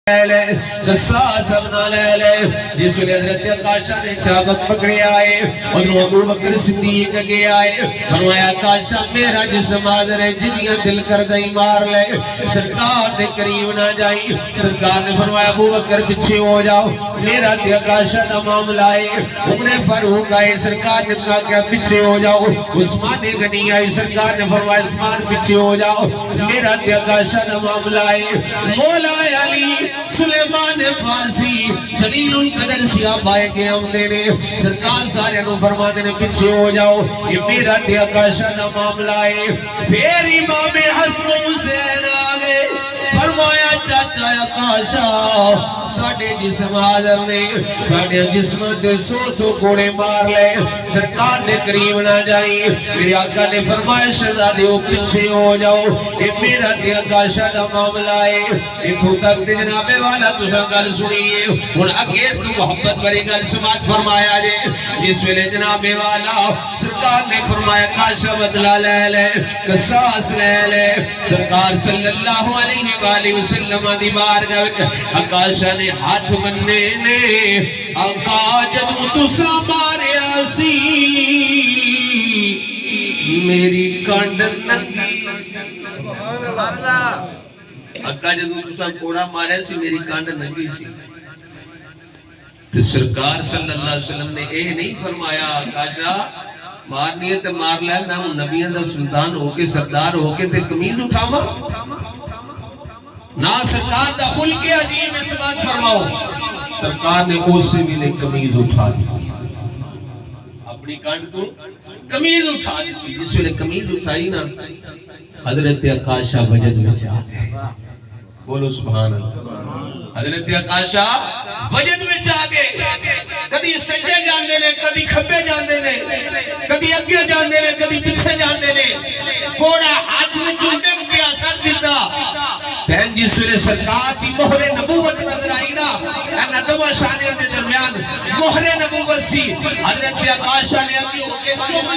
قصاص ابن لے جس نے حضرت عکاشہ نے چابک پکڑے آئے اور ابو بکر صدیق کے آئے فرمایا عکاشہ میرا جسم حاضر ہے جنیاں دل کر گئی مار لے سرکار دے قریب نہ جائی سرکار نے فرمایا ابو بکر پیچھے ہو جاؤ میرا تے عکاشہ دا معاملہ ہے عمر فاروق آئے سرکار نے کہا کہ پیچھے ہو جاؤ عثمان غنی آئے سرکار نے فرمایا عثمان پیچھے ہو جاؤ میرا تے عکاشہ دا معاملہ ہے مولا علی سلیمان فارسی جلیل القدر سیاہ آئے گئے ہم دینے سرکار سارے انہوں فرما دینے پیچھے ہو جاؤ یہ میرا تے عکاشہ دا معاملہ ہے پھر امام حسن حسین آگے فرمایا چاچا عکاشہ ساڑھے جسم حاضر نے ساڑھے جسم دے سو کوڑے مار لے سرکار نے قریب نہ جائی میرے آقا نے فرمایا شہزادیوں پیچھے ہو جاؤ یہ میرا تے عکاشہ دا معاملہ ہے اتھو تک دے جناب والا تُسا گل سنیے ان اگیس تو محبت بری گل سمات فرمایا جے جس ویلے جناب والا سرکار نے فرمایا عکاشہ بدلہ لے لے قصاص لے لے سرکار صلی اللہ علیہ وآلہ وسلم دی بارگاہ عکاشہ نے ہاتھ بننے نے آقا جدوں تُسا ماریا سی میری کانڈ ننگی آقا جدوں تُسا کوڑا ماریا سی میری کانڈ ننگی سی تو سرکار صلی اللہ علیہ وسلم نے اے نہیں فرمایا عکاشہ مارنی ہے تے مار لیا میں ہوں نبیوں دا سلطان ہو کے سردار ہو کے تے قمیض اٹھاما نہ سرکار دا خلق عظیم اس بات فرماؤ سرکار نے اس سے بھی لے قمیض اٹھا دی اپنی کانڈ تو قمیض اٹھا دی جس ویلے قمیض اٹھائی نا حضرت عکاشہ وجد میں چاہتے بولو سبحان اللہ حضرت عکاشہ وجد میں چاہتے کدی سجے جاندے نے کدی کھبے جاندے نے کدی اگے جاندے نے کدی پیچھے جاندے نے کوڑا ہاتھ میں چوٹے پہ اثر دیتا تین جس ویلے سرکار دی مہر نبوت نظر آئی نا ندب و شانیہ دے درمیان مہر نبوت سی حضرت عکاشہ نے اگے